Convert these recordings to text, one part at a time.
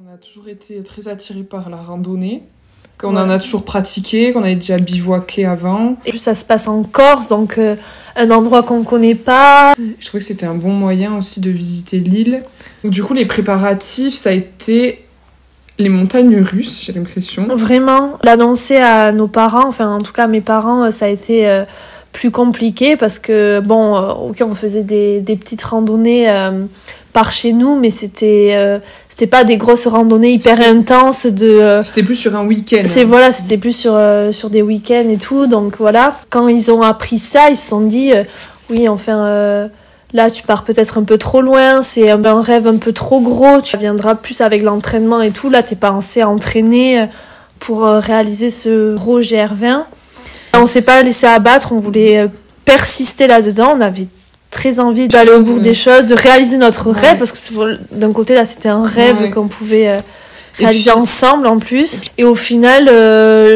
On a toujours été très attirés par la randonnée, qu'on en a toujours pratiqué, qu'on avait déjà bivouaqué avant. Et puis ça se passe en Corse, donc un endroit qu'on connaît pas. Je trouvais que c'était un bon moyen aussi de visiter l'île. Du coup, les préparatifs, ça a été les montagnes russes, j'ai l'impression. Vraiment, l'annoncer à nos parents, enfin en tout cas à mes parents, ça a été plus compliqué parce que, bon, ok, on faisait des petites randonnées par chez nous, mais c'était pas des grosses randonnées hyper intenses C'était plus sur un week-end. Voilà, c'était plus sur des week-ends et tout, donc voilà. Quand ils ont appris ça, ils se sont dit, oui, enfin, là, tu pars peut-être un peu trop loin, c'est un rêve un peu trop gros, tu viendras plus avec l'entraînement et tout, là, t'es pas assez entraîné pour réaliser ce gros GR20. On s'est pas laissé abattre, on voulait persister là-dedans, on avait très envie d'aller au bout des choses, de réaliser notre rêve, parce que d'un côté là c'était un rêve qu'on pouvait réaliser ensemble en plus. Et au final,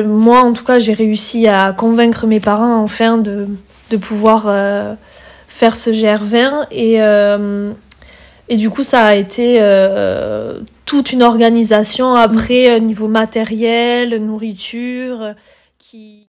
moi en tout cas j'ai réussi à convaincre mes parents enfin de pouvoir faire ce GR20 et du coup ça a été toute une organisation après niveau matériel, nourriture qui...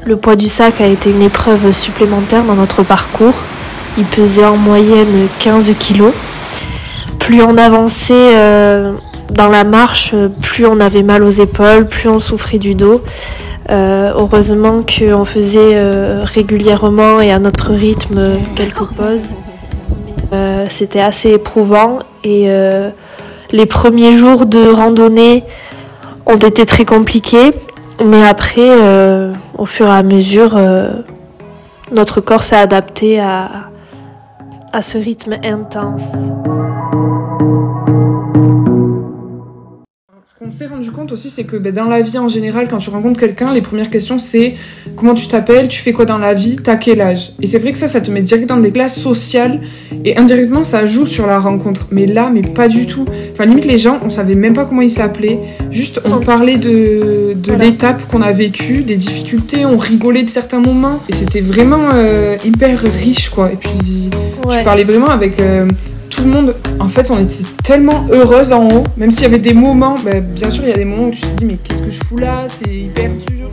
Le poids du sac a été une épreuve supplémentaire dans notre parcours. Il pesait en moyenne 15 kilos. Plus on avançait dans la marche, plus on avait mal aux épaules, plus on souffrait du dos. Heureusement qu'on faisait régulièrement et à notre rythme quelques pauses. C'était assez éprouvant et les premiers jours de randonnée ont été très compliqués. Mais après, au fur et à mesure, notre corps s'est adapté à ce rythme intense. Ce qu'on s'est rendu compte aussi, c'est que dans la vie en général, quand tu rencontres quelqu'un, les premières questions c'est comment tu t'appelles, tu fais quoi dans la vie, t'as quel âge. Et c'est vrai que ça te met direct dans des classes sociales et indirectement ça joue sur la rencontre. Mais là, mais pas du tout. Enfin, limite les gens, on savait même pas comment ils s'appelaient. Juste, on parlait de l'étape qu'on a vécue, des difficultés, on rigolait de certains moments. Et c'était vraiment hyper riche, quoi. Et puis, tu parlais vraiment avec... tout le monde, en fait, on était tellement heureuses en haut, même s'il y avait des moments, bien sûr, il y a des moments où tu te dis, mais qu'est-ce que je fous là, c'est hyper dur.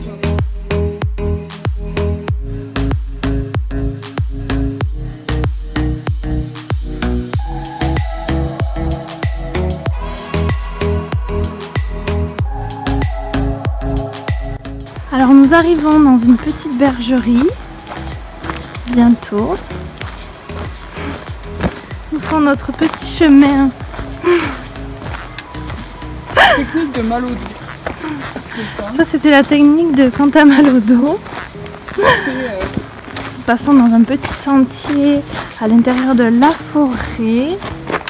Alors nous arrivons dans une petite bergerie, bientôt. Nous poursuivons notre petit chemin. Technique de mal au dos. Ça, c'était la technique de quand t'as mal au dos. Passons dans un petit sentier à l'intérieur de la forêt.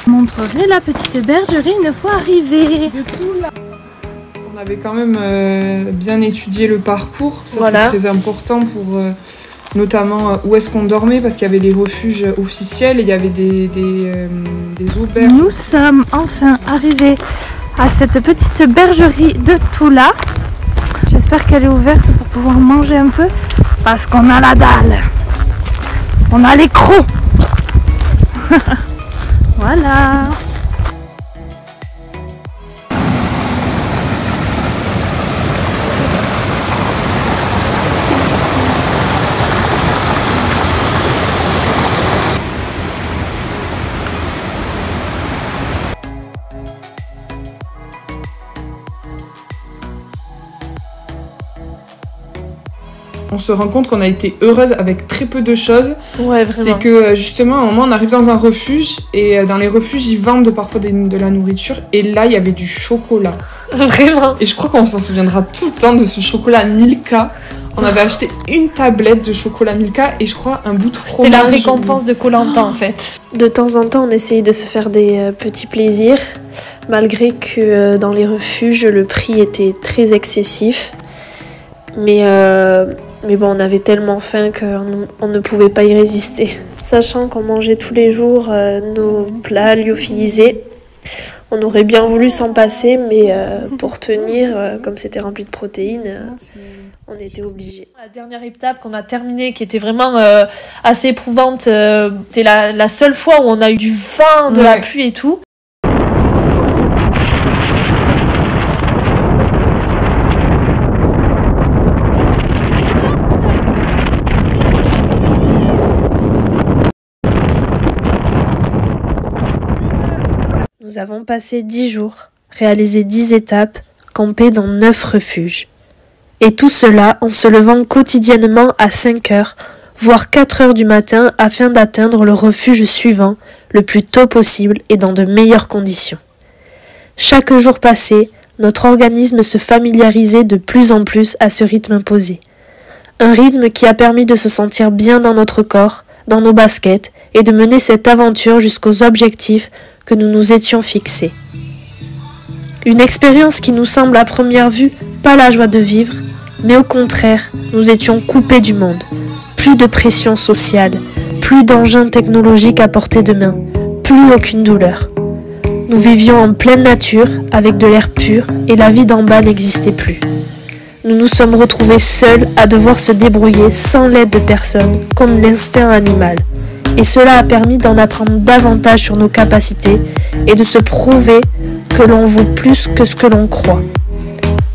Je montrerai la petite bergerie une fois arrivée. On avait quand même bien étudié le parcours. Ça, Voilà. c'est très important pour notamment où est-ce qu'on dormait, parce qu'il y avait les refuges officiels et il y avait des auberges. Nous sommes enfin arrivés à cette petite bergerie de Toula. J'espère qu'elle est ouverte pour pouvoir manger un peu parce qu'on a la dalle. On a les crocs. Voilà. On se rend compte qu'on a été heureuse avec très peu de choses. Ouais, vraiment. C'est que justement, à un moment, on arrive dans un refuge et dans les refuges, ils vendent parfois de la nourriture. Et là, il y avait du chocolat. Vraiment. Et je crois qu'on s'en souviendra tout le temps de ce chocolat Milka. On avait acheté une tablette de chocolat Milka et je crois un bout de fromage. C'était la récompense de Koh-Lanta en fait. De temps en temps, on essayait de se faire des petits plaisirs, malgré que dans les refuges, le prix était très excessif. Mais bon, on avait tellement faim qu'on ne pouvait pas y résister. Sachant qu'on mangeait tous les jours nos plats lyophilisés, on aurait bien voulu s'en passer, mais pour tenir, comme c'était rempli de protéines, on était obligés. La dernière étape qu'on a terminée, qui était vraiment assez éprouvante, c'était la seule fois où on a eu du vent, de la pluie et tout. Nous avons passé 10 jours, réalisé 10 étapes, campé dans 9 refuges. Et tout cela en se levant quotidiennement à 5 heures, voire 4 heures du matin afin d'atteindre le refuge suivant le plus tôt possible et dans de meilleures conditions. Chaque jour passé, notre organisme se familiarisait de plus en plus à ce rythme imposé. Un rythme qui a permis de se sentir bien dans notre corps, dans nos baskets et de mener cette aventure jusqu'aux objectifs que nous nous étions fixés. Une expérience qui nous semble à première vue pas la joie de vivre, mais au contraire, nous étions coupés du monde. Plus de pression sociale, plus d'engins technologiques à portée de main, plus aucune douleur. Nous vivions en pleine nature, avec de l'air pur, et la vie d'en bas n'existait plus. Nous nous sommes retrouvés seuls à devoir se débrouiller sans l'aide de personne, comme l'instinct animal. Et cela a permis d'en apprendre davantage sur nos capacités et de se prouver que l'on vaut plus que ce que l'on croit.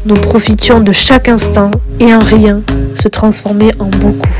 Nous profitions de chaque instant et un rien se transformait en beaucoup.